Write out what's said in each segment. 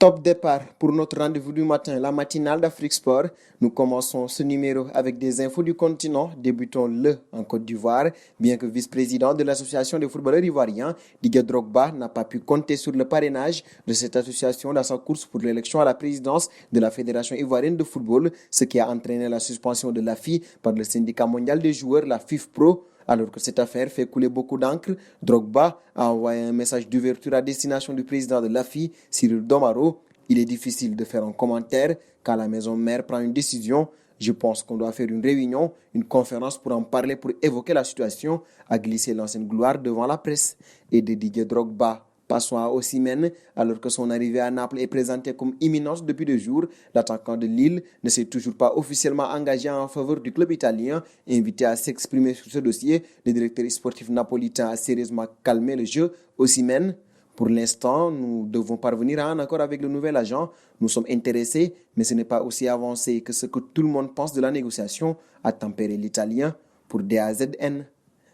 Top départ pour notre rendez-vous du matin, la matinale d'Afrique Sport. Nous commençons ce numéro avec des infos du continent. Débutons-le en Côte d'Ivoire. Bien que vice-président de l'association des footballeurs ivoiriens, Didier Drogba n'a pas pu compter sur le parrainage de cette association dans sa course pour l'élection à la présidence de la Fédération ivoirienne de football, ce qui a entraîné la suspension de l'AFI par le syndicat mondial des joueurs, la FIFPro. Alors que cette affaire fait couler beaucoup d'encre, Drogba a envoyé un message d'ouverture à destination du président de l'AFI, Cyril Domaro. Il est difficile de faire un commentaire quand la maison mère prend une décision. Je pense qu'on doit faire une réunion, une conférence pour en parler, pour évoquer la situation, a glissé l'ancienne gloire devant la presse. Et de Didier Drogba, passons à Osimhen, alors que son arrivée à Naples est présentée comme imminente depuis 2 jours. L'attaquant de Lille ne s'est toujours pas officiellement engagé en faveur du club italien. Invité à s'exprimer sur ce dossier, le directeur sportif napolitain a sérieusement calmé le jeu. Osimhen, pour l'instant, nous devons parvenir à un accord avec le nouvel agent. Nous sommes intéressés, mais ce n'est pas aussi avancé que ce que tout le monde pense de la négociation, a tempéré l'Italien pour DAZN.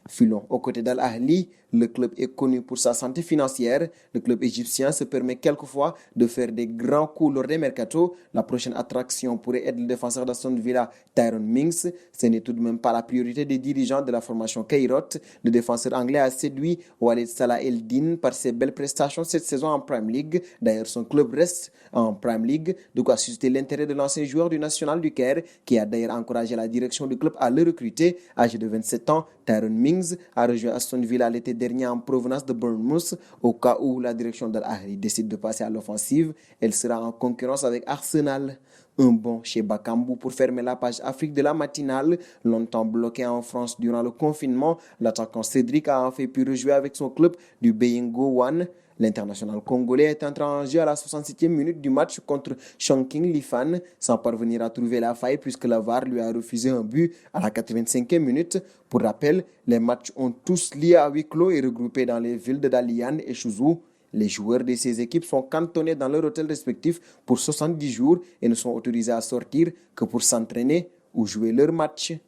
Filons aux côtés d'Al Ahly, le club est connu pour sa santé financière. Le club égyptien se permet quelquefois de faire des grands coups lors des mercatos. La prochaine attraction pourrait être le défenseur d'Aston Villa, Tyrone Mings. Ce n'est tout de même pas la priorité des dirigeants de la formation Cairot. Le défenseur anglais a séduit Walid Salah Eldin par ses belles prestations cette saison en Premier League. D'ailleurs, son club reste en Premier League, de quoi susciter l'intérêt de l'ancien joueur du National du Caire, qui a d'ailleurs encouragé la direction du club à le recruter. Âgé de 27 ans, Tyrone Mings a rejoint Aston Villa l'été dernier en provenance de Bournemouth. Au cas où la direction d'Al Ahly décide de passer à l'offensive, elle sera en concurrence avec Arsenal. Un bon chez Bakambu pour fermer la page Afrique de la matinale. Longtemps bloqué en France durant le confinement, l'attaquant Cédric a enfin pu rejouer avec son club du Beingo One. L'international congolais est entré en jeu à la 67e minute du match contre Chongqing Lifan, sans parvenir à trouver la faille puisque la VAR lui a refusé un but à la 85e minute. Pour rappel, les matchs ont tous lié à huis clos et regroupés dans les villes de Dalian et Chuzhou. Les joueurs de ces équipes sont cantonnés dans leur hôtel respectif pour 70 jours et ne sont autorisés à sortir que pour s'entraîner ou jouer leur match.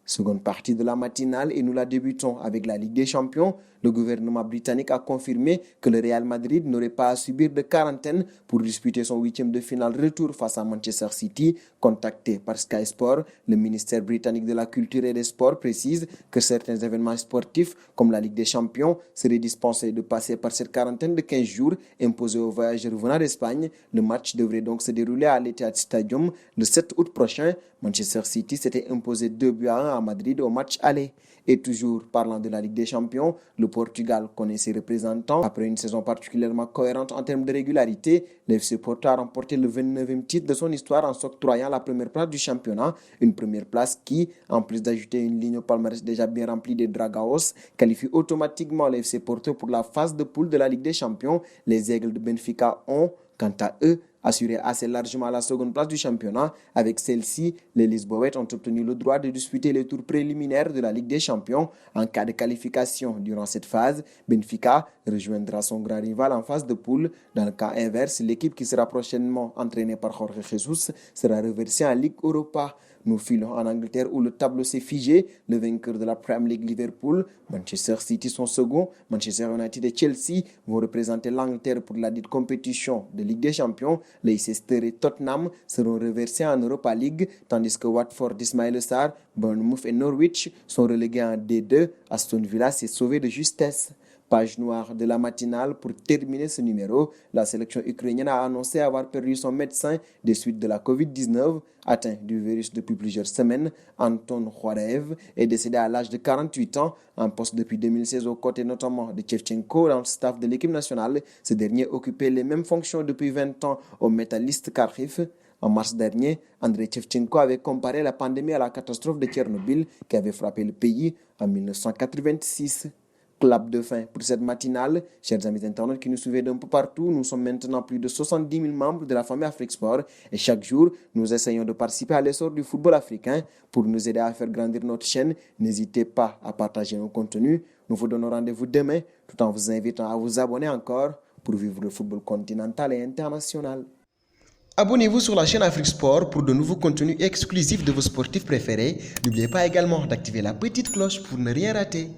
Seconde partie de la matinale et nous la débutons avec la Ligue des Champions. Le gouvernement britannique a confirmé que le Real Madrid n'aurait pas à subir de quarantaine pour disputer son 8e de finale retour face à Manchester City. Contacté par Sky Sport, le ministère britannique de la Culture et des Sports précise que certains événements sportifs, comme la Ligue des Champions, seraient dispensés de passer par cette quarantaine de 15 jours imposée aux voyageurs venant d'Espagne. Le match devrait donc se dérouler à l'Etihad Stadium le 7 août prochain. Manchester City s'était imposé 2-1 à Madrid au match aller. Et toujours parlant de la Ligue des Champions, le Portugal connaît ses représentants. Après une saison particulièrement cohérente en termes de régularité, l'FC Porto a remporté le 29e titre de son histoire en s'octroyant la première place du championnat. Une première place qui, en plus d'ajouter une ligne au palmarès déjà bien remplie des Dragaos, qualifie automatiquement l'FC Porto pour la phase de poule de la Ligue des Champions. Les Aigles de Benfica ont, quant à eux, assuré assez largement la seconde place du championnat. Avec celle-ci, les Lisboètes ont obtenu le droit de disputer les tours préliminaires de la Ligue des Champions. En cas de qualification durant cette phase, Benfica rejoindra son grand rival en phase de poule. Dans le cas inverse, l'équipe qui sera prochainement entraînée par Jorge Jesus sera reversée en Ligue Europa. Nous filons en Angleterre où le tableau s'est figé. Le vainqueur de la Premier League, Liverpool, Manchester City sont second, Manchester United et Chelsea vont représenter l'Angleterre pour la dite compétition de Ligue des Champions. Leicester et Tottenham seront reversés en Europa League, tandis que Watford, Ismaïla Sarr, Bournemouth et Norwich sont relégués en D2. Aston Villa s'est sauvé de justesse. Page noire de la matinale pour terminer ce numéro. La sélection ukrainienne a annoncé avoir perdu son médecin des suites de la Covid-19. Atteint du virus depuis plusieurs semaines, Anton Khwarev est décédé à l'âge de 48 ans, en poste depuis 2016 aux côtés notamment de Shevchenko dans le staff de l'équipe nationale. Ce dernier occupait les mêmes fonctions depuis 20 ans au Metalist Kharkiv. En mars dernier, Andrei Shevchenko avait comparé la pandémie à la catastrophe de Tchernobyl qui avait frappé le pays en 1986. Clap de fin pour cette matinale. Chers amis internautes qui nous suivent d'un peu partout, nous sommes maintenant plus de 70 000 membres de la famille Afrique Sport et chaque jour, nous essayons de participer à l'essor du football africain. Pour nous aider à faire grandir notre chaîne, n'hésitez pas à partager nos contenus. Nous vous donnons rendez-vous demain tout en vous invitant à vous abonner encore pour vivre le football continental et international. Abonnez-vous sur la chaîne Afrique Sport pour de nouveaux contenus exclusifs de vos sportifs préférés. N'oubliez pas également d'activer la petite cloche pour ne rien rater.